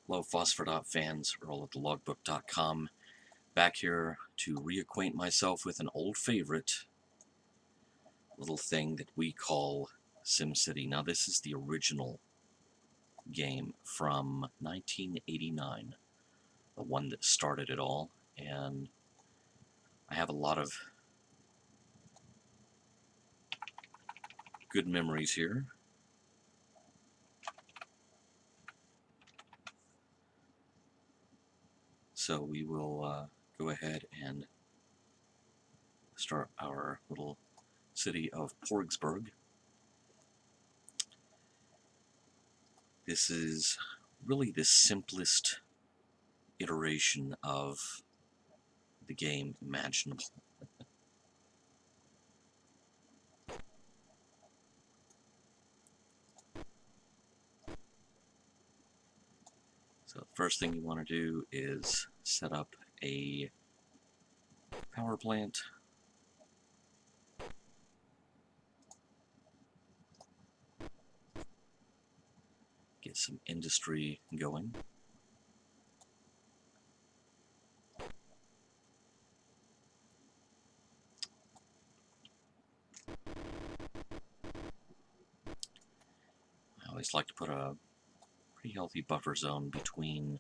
Hello, Phosphor Dot fans, Earl at thelogbook.com, back here to reacquaint myself with an old favorite little thing that we call SimCity. Now, this is the original game from 1989, the one that started it all, and I have a lot of good memories here. So we will go ahead and start our little city of Porgsburg. This is really the simplest iteration of the game imaginable. So the first thing you want to do is set up a power plant. Get some industry going. I always like to put a pretty healthy buffer zone between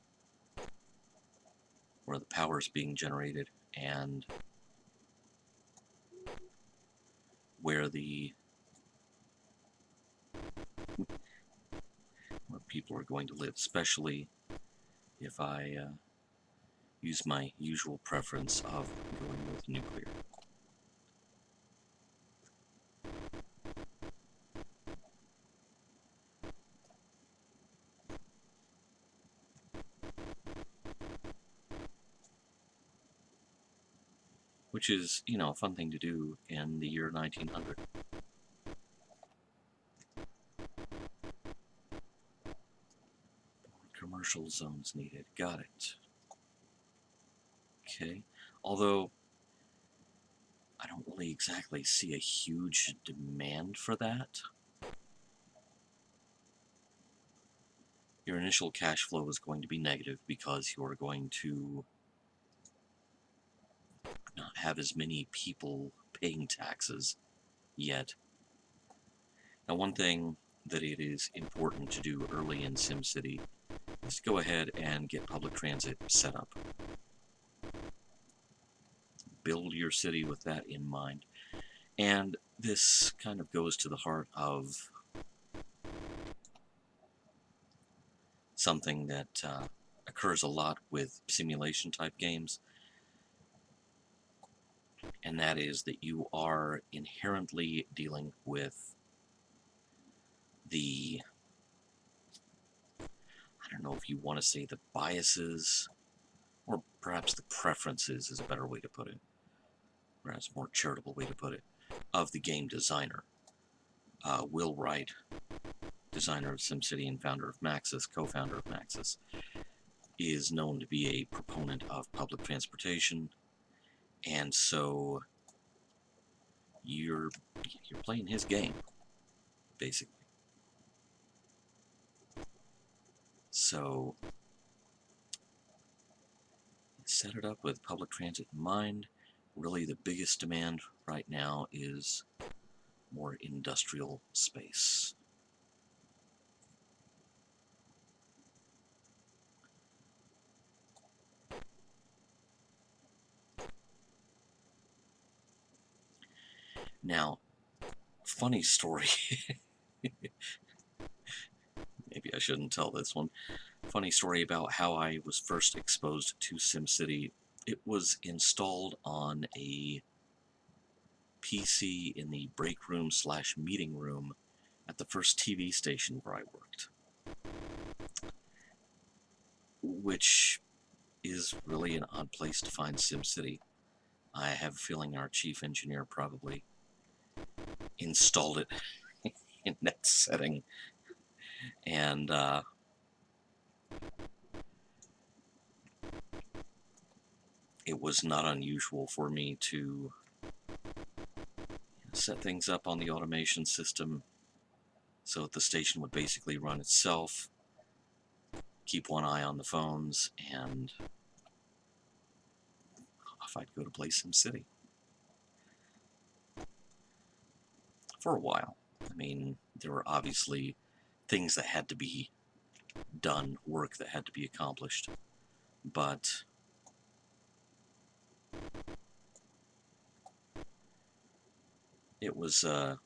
where the power is being generated and where people are going to live, especially if I use my usual preference of going with nuclear. Which is, you know, a fun thing to do in the year 1900. Commercial zones needed. Got it. Okay. Although, I don't really exactly see a huge demand for that. Your initial cash flow is going to be negative because you're going to not have as many people paying taxes yet. Now, one thing that it is important to do early in SimCity is to go ahead and get public transit set up. Build your city with that in mind. And this kind of goes to the heart of something that occurs a lot with simulation type games, and that is that you are inherently dealing with the, I don't know if you want to say the biases, or perhaps the preferences is a better way to put it, perhaps a more charitable way to put it, of the game designer. Will Wright, designer of SimCity and founder of Maxis, co-founder of Maxis, is known to be a proponent of public transportation, and so you're playing his game, basically. So set it up with public transit in mind. Really, the biggest demand right now is more industrial space. Now, funny story. Maybe I shouldn't tell this one. Funny story about how I was first exposed to SimCity. It was installed on a PC in the break room / meeting room at the first TV station where I worked, which is really an odd place to find SimCity. I have a feeling our chief engineer probably installed it in that setting, and it was not unusual for me to set things up on the automation system so that the station would basically run itself, keep one eye on the phones, and off I'd go to play SimCity. For a while. I mean, there were obviously things that had to be done, work that had to be accomplished, but it was a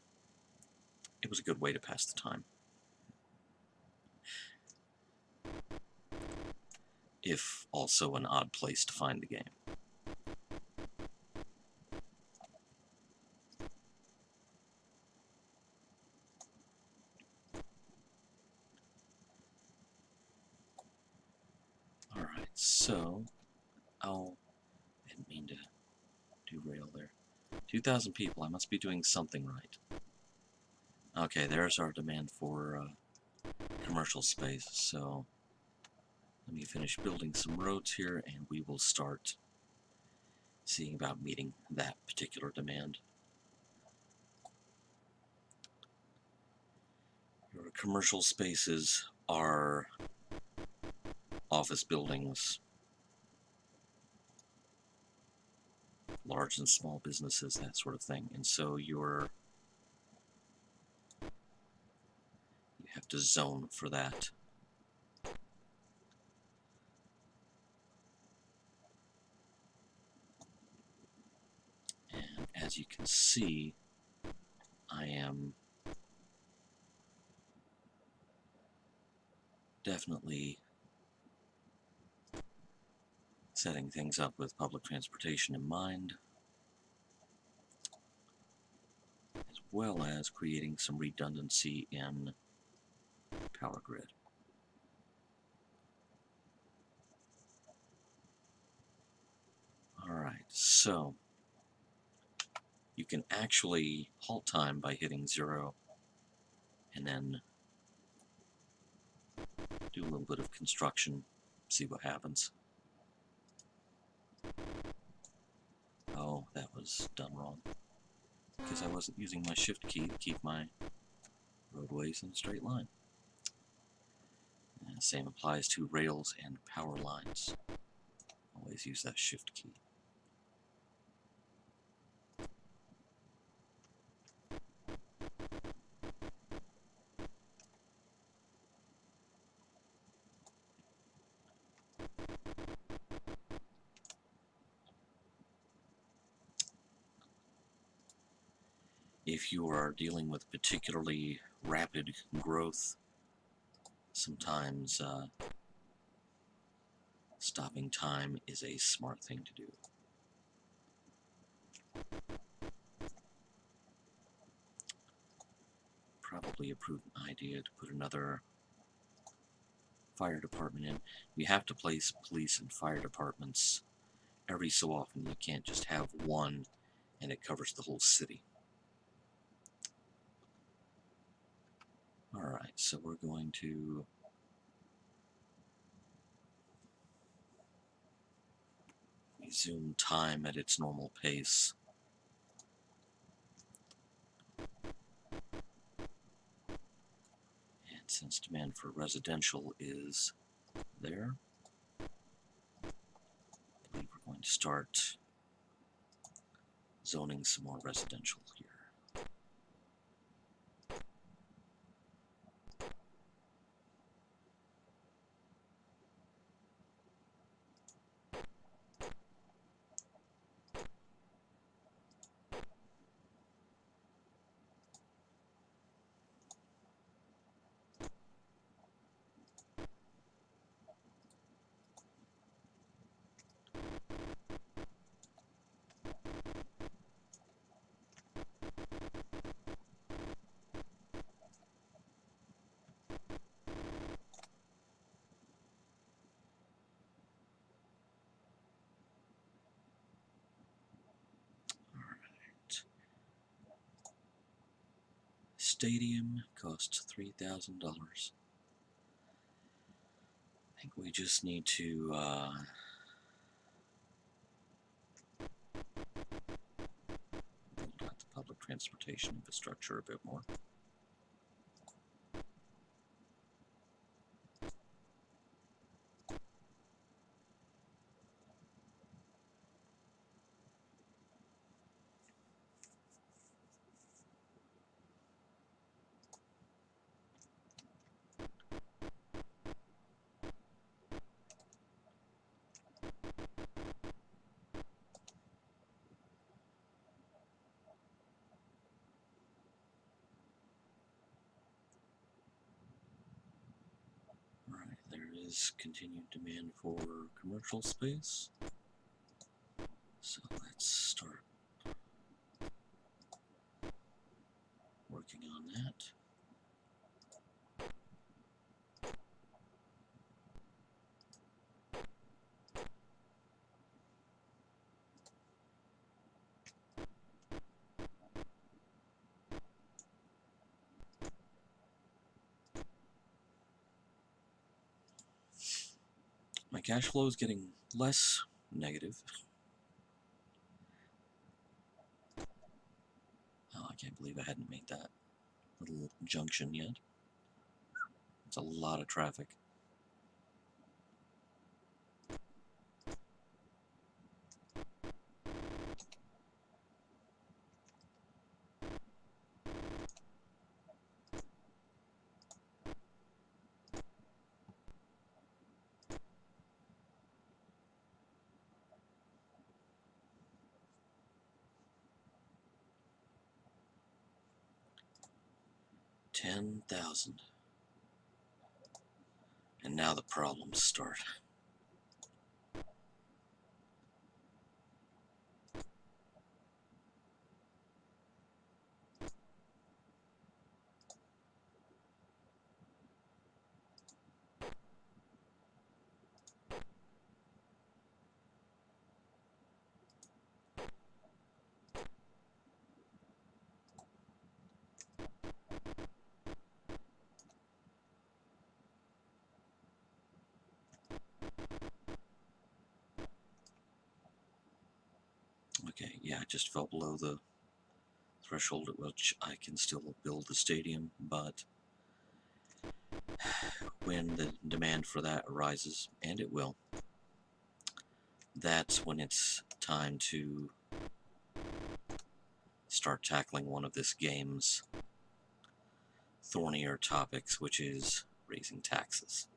good way to pass the time, if also an odd place to find the game. Alright, so, oh, I didn't mean to derail there. 2,000 people, I must be doing something right. Okay, there's our demand for commercial space, so let me finish building some roads here and we will start seeing about meeting that particular demand. Your commercial spaces are office buildings, large and small businesses, that sort of thing, and so you have to zone for that. And as you can see, I am definitely setting things up with public transportation in mind, as well as creating some redundancy in power grid. Alright, so you can actually halt time by hitting 0 and then do a little bit of construction, see what happens. Oh, that was done wrong, because I wasn't using my shift key to keep my roadways in a straight line. And the same applies to rails and power lines. Always use that shift key. If you are dealing with particularly rapid growth, sometimes stopping time is a smart thing to do. Probably a prudent idea to put another fire department in. You have to place police and fire departments every so often. You can't just have one and it covers the whole city. Alright, so we're going to resume time at its normal pace. And since demand for residential is there, I believe we're going to start zoning some more residential here. Stadium costs $3,000. I think we just need to transportation infrastructure a bit more. Alright, there is continued demand for commercial space. So let's start working on that. My cash flow is getting less negative. Oh, I can't believe I hadn't made that little junction yet. It's a lot of traffic. $10,000. And now the problems start. Okay, yeah, I just fell below the threshold at which I can still build the stadium, but when the demand for that arises, and it will, that's when it's time to start tackling one of this game's thornier topics, which is raising taxes.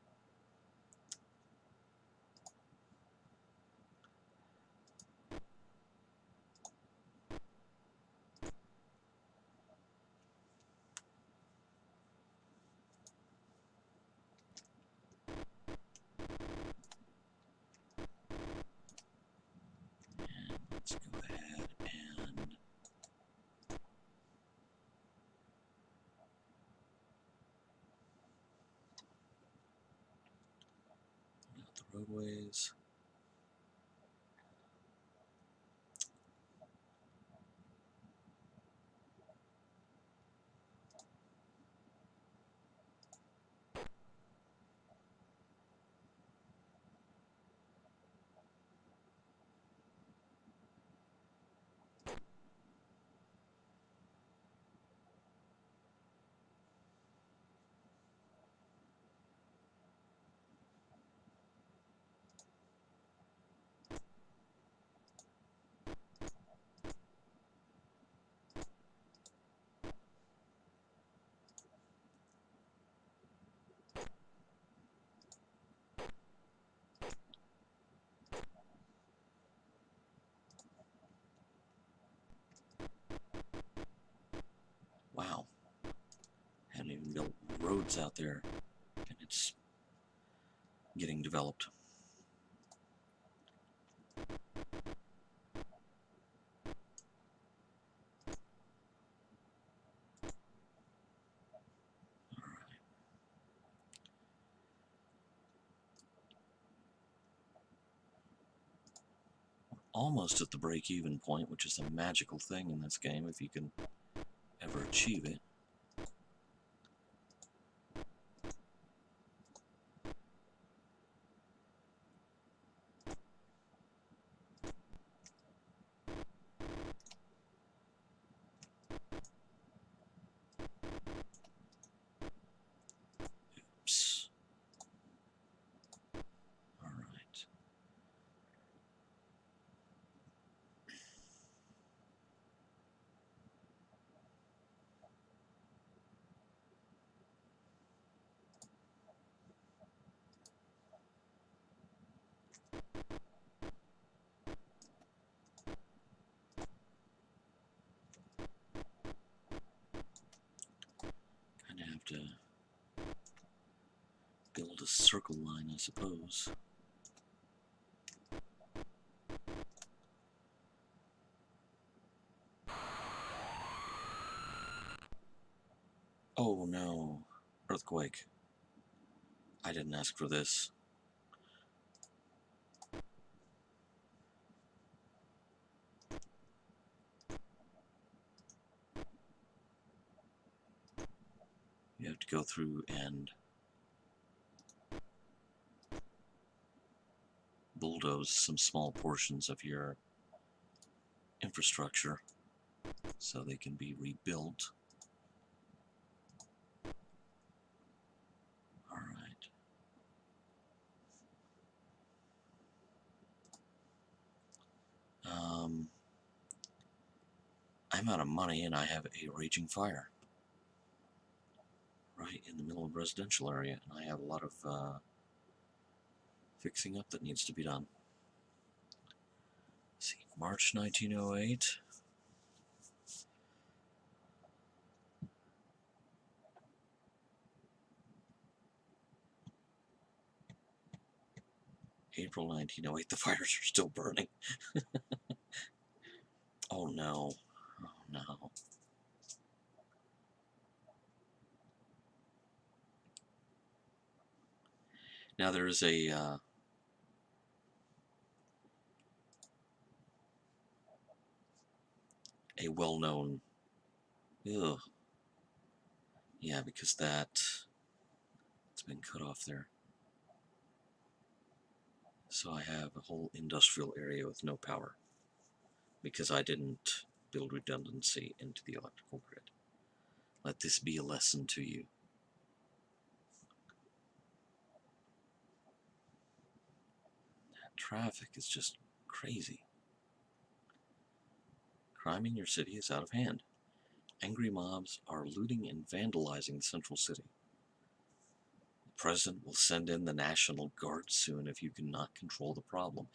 And let's go ahead and put out the roadways. Wow, hadn't even built roads out there, and it's getting developed. Almost at the break-even point, which is a magical thing in this game if you can ever achieve it. have to build a circle line, I suppose. Oh no, earthquake. I didn't ask for this. You have to go through and bulldoze some small portions of your infrastructure so they can be rebuilt. Alright. I'm out of money and I have a raging fire right in the middle of a residential area, and I have a lot of fixing up that needs to be done. Let's see, March 1908. April 1908, the fires are still burning. Oh no, oh no. Now there is a well-known, ugh, yeah, because it's been cut off there. So I have a whole industrial area with no power because I didn't build redundancy into the electrical grid. Let this be a lesson to you. That traffic is just crazy. Crime in your city is out of hand. Angry mobs are looting and vandalizing the central city. The president will send in the National Guard soon if you cannot control the problem.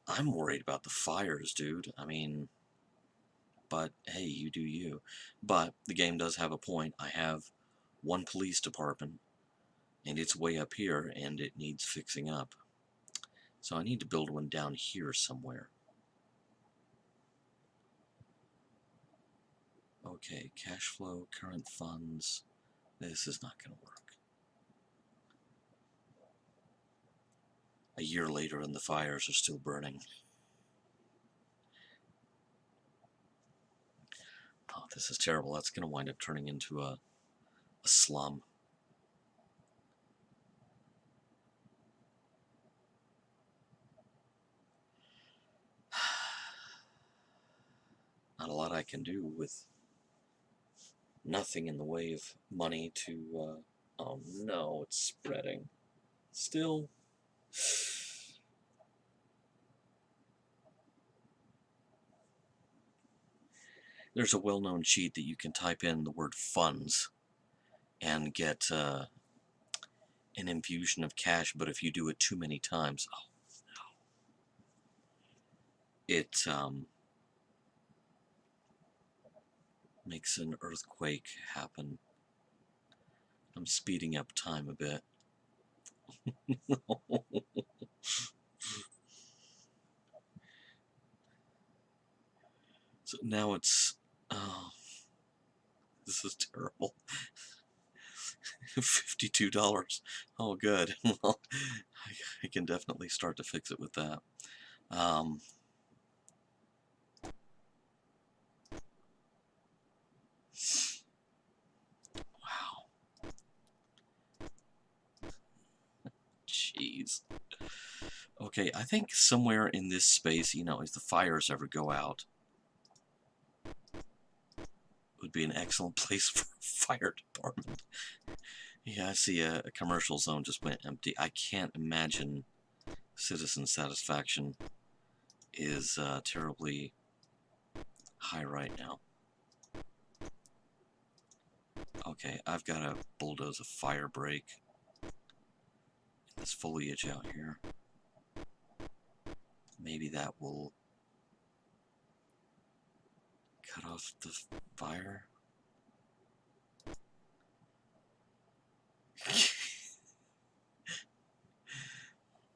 I'm worried about the fires, dude. I mean, but hey, you do you. But the game does have a point. I have one police department, and it's way up here, and it needs fixing up. So I need to build one down here somewhere. Okay, cash flow, current funds. This is not going to work. A year later and the fires are still burning. Oh, this is terrible. That's going to wind up turning into a slum. Not a lot I can do with nothing in the way of money to, oh no, it's spreading. Still. There's a well-known cheat that you can type in the word funds and get an infusion of cash, but if you do it too many times, oh no, it makes an earthquake happen. I'm speeding up time a bit. So now it's, oh, this is terrible. $52. Oh, good. Well, I can definitely start to fix it with that. Wow. Jeez. Okay, I think somewhere in this space, you know, if the fires ever go out, would be an excellent place for a fire department. Yeah, I see a commercial zone just went empty. I can't imagine citizen satisfaction is terribly high right now. Okay, I've got to bulldoze a fire break. This foliage out here. Maybe that will cut off the fire.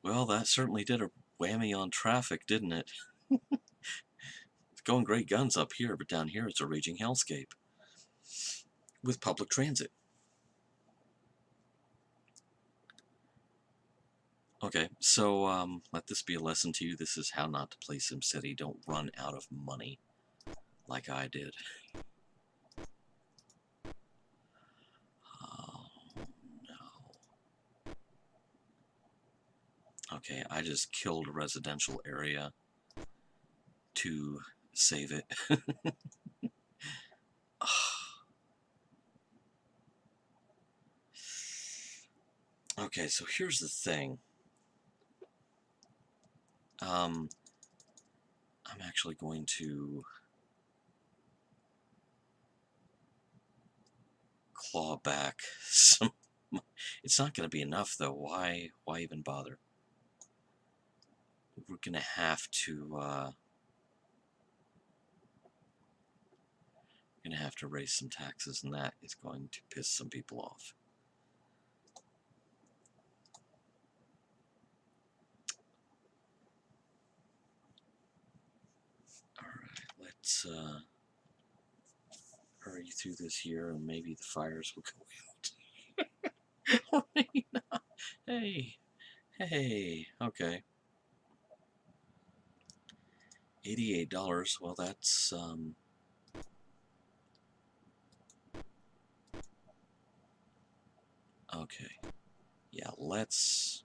Well, that certainly did a whammy on traffic, didn't it? It's going great guns up here, but down here it's a raging hellscape with public transit. Okay, so let this be a lesson to you. This is how not to play SimCity. Don't run out of money like I did. Oh, no. Okay, I just killed a residential area to save it. Okay, so here's the thing. I'm actually going to claw back some. It's not going to be enough, though. Why even bother? We're going to have to raise some taxes, and that is going to piss some people off. All right, let's hurry through this here, and maybe the fires will go out. Hey, hey, okay. $88. Well, that's okay. Yeah, let's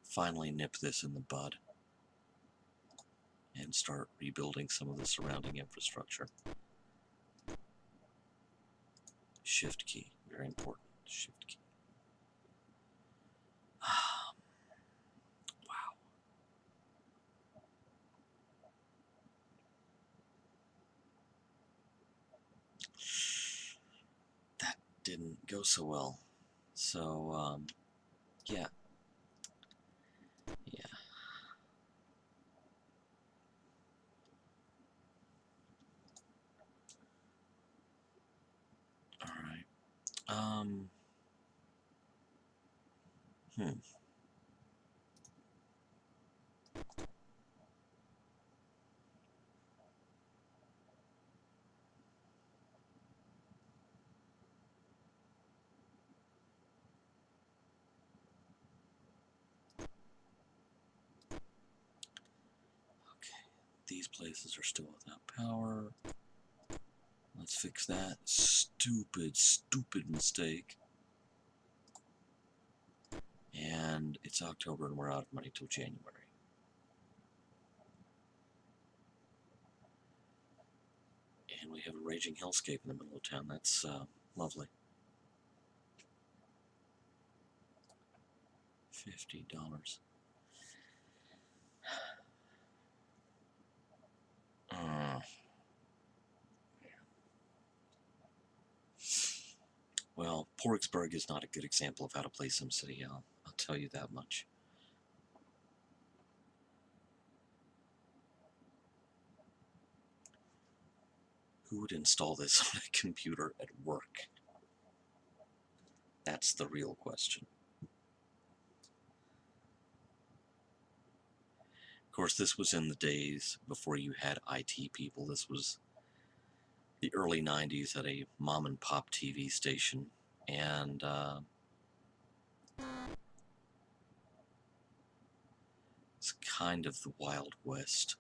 finally nip this in the bud and start rebuilding some of the surrounding infrastructure. Shift key, very important. Shift key. Wow. That didn't go so well. So, yeah. Yeah. All right. Hmm. Okay. These places are still without power. Let's fix that. Stupid, stupid mistake. And it's October and we're out of money till January. And we have a raging hellscape in the middle of town. That's lovely. $50. Well, Porksburg is not a good example of how to play SimCity. I'll tell you that much. Who would install this on a computer at work? That's the real question. Of course, this was in the days before you had IT people. This was the early 90s at a mom and pop TV station. And it's kind of the Wild West.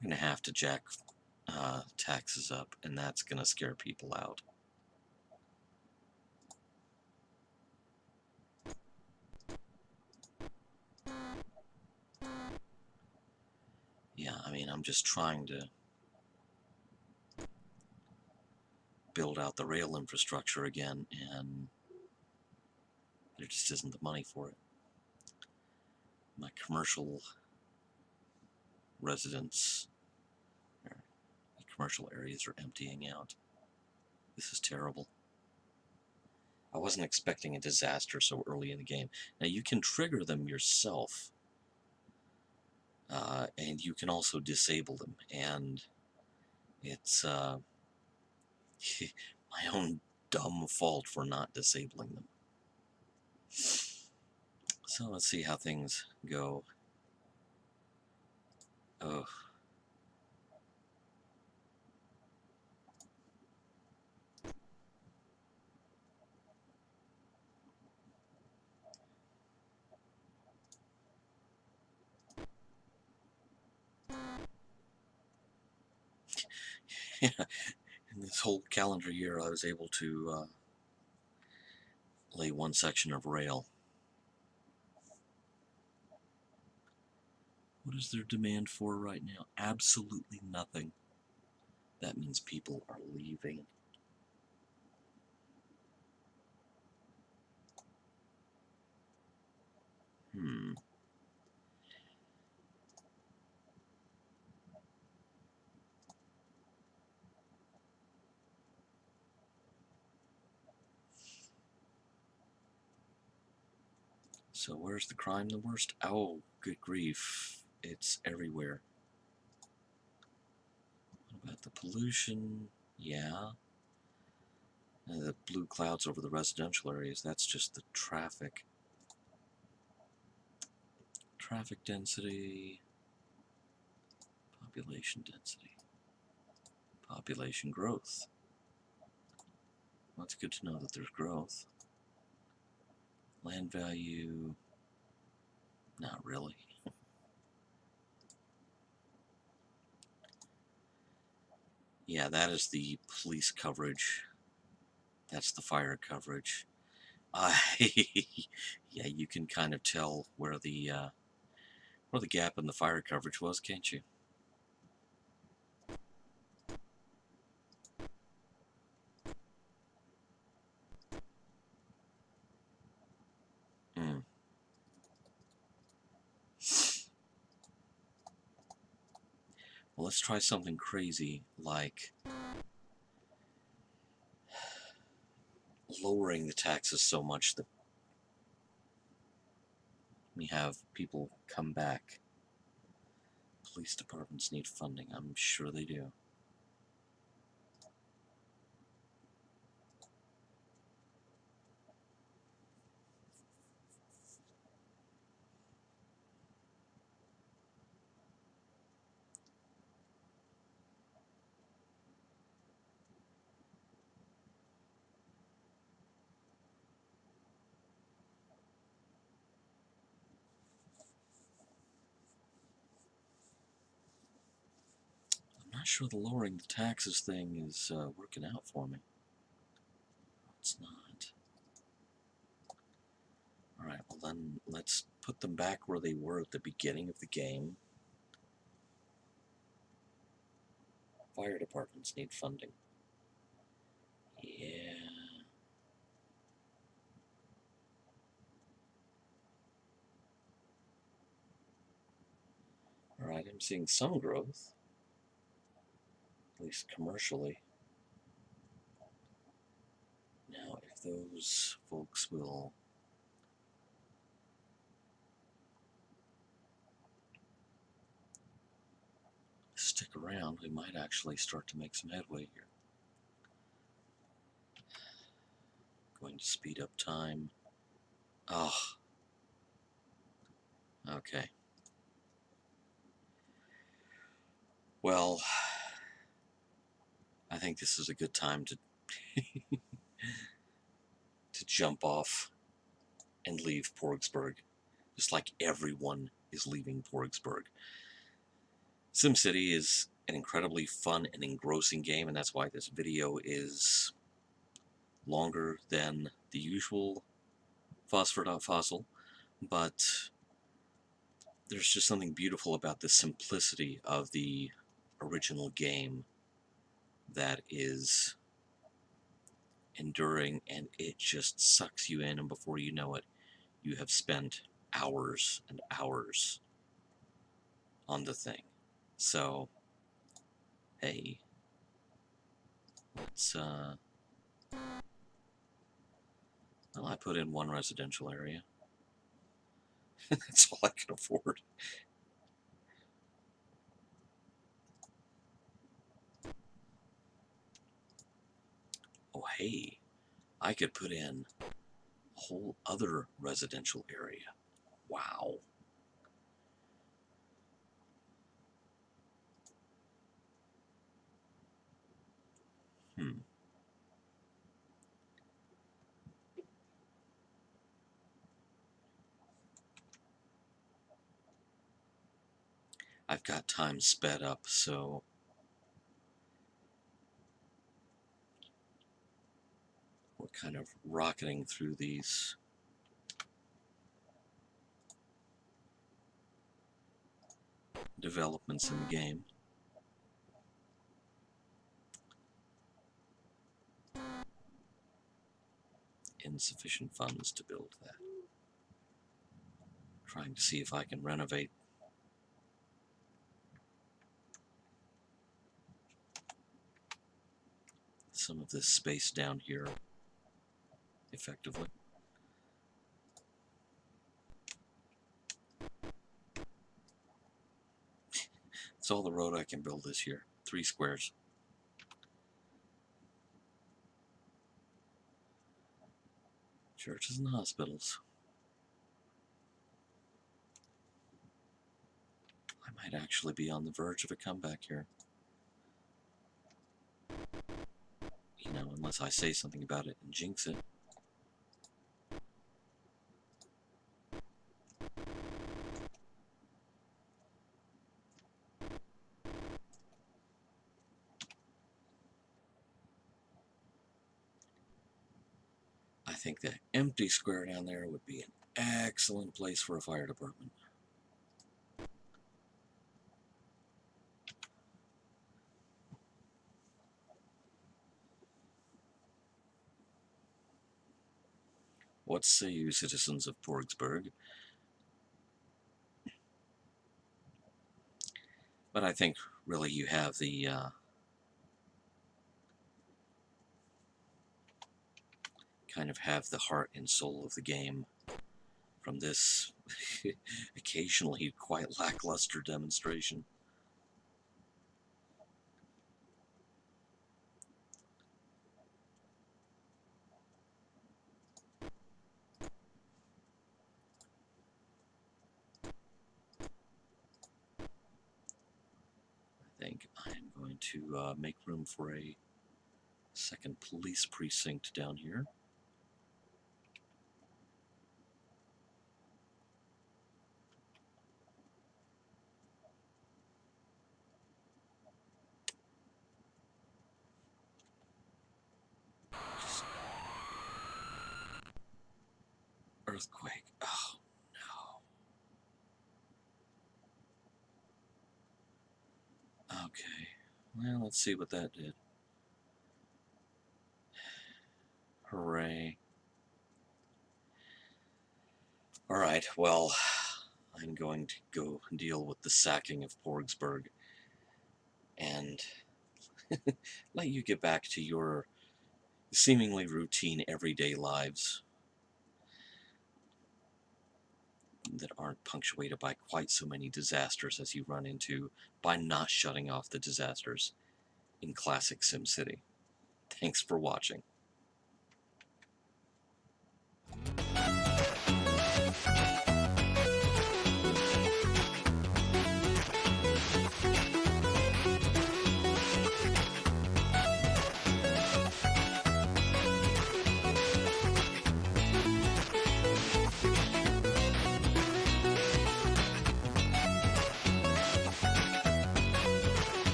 We're going to have to jack taxes up, and that's going to scare people out. Yeah, I mean, I'm just trying to build out the rail infrastructure again, and there just isn't the money for it. My commercial residents, or commercial areas are emptying out. This is terrible. I wasn't expecting a disaster so early in the game. Now, you can trigger them yourself, and you can also disable them, and it's my own dumb fault for not disabling them. So let's see how things go. Oh. Yeah, in this whole calendar year, I was able to lay one section of rail. What is their demand for right now? Absolutely nothing. That means people are leaving. Hmm. So where's the crime the worst? Oh, good grief. It's everywhere. What about the pollution? Yeah. The blue clouds over the residential areas, that's just the traffic. Traffic density, population density, population growth. Well, it's good to know that there's growth. Land value, not really. Yeah, that is the police coverage. That's the fire coverage. Yeah, you can kind of tell where the gap in the fire coverage was, can't you? Mm. Well, let's try something crazy like lowering the taxes so much that we have people come back. Police departments need funding. I'm sure they do. I'm not sure the lowering the taxes thing is working out for me. It's not. Alright, well then let's put them back where they were at the beginning of the game. Fire departments need funding. Yeah. Alright, I'm seeing some growth. At least commercially. Now, if those folks will stick around, we might actually start to make some headway here. Going to speed up time. Oh. Okay. Well, I think this is a good time to to jump off and leave Porgsburg, just like everyone is leaving Porgsburg. SimCity is an incredibly fun and engrossing game, and that's why this video is longer than the usual Phosphor Dot Fossil, but there's just something beautiful about the simplicity of the original game that is enduring, and it just sucks you in, and before you know it, you have spent hours and hours on the thing. So, hey, let's, well, I put in one residential area. That's all I can afford. Oh, hey, I could put in a whole other residential area. Wow. Hmm. I've got time sped up, so we're kind of rocketing through these developments in the game. Insufficient funds to build that. Trying to see if I can renovate some of this space down here effectively. It's all the road I can build this year. 3 squares. Churches and hospitals. I might actually be on the verge of a comeback here. You know, unless I say something about it and jinx it. I think that empty square down there would be an excellent place for a fire department. What say you, citizens of Porgsburg? But I think really you have the kind of have the heart and soul of the game from this occasionally quite lackluster demonstration. I think I'm going to make room for a second police precinct down here. Earthquake. Oh, no. Okay. Well, let's see what that did. Hooray. Alright, well, I'm going to go deal with the sacking of Porgsburg and let you get back to your seemingly routine everyday lives that aren't punctuated by quite so many disasters as you run into by not shutting off the disasters in classic SimCity. Thanks for watching.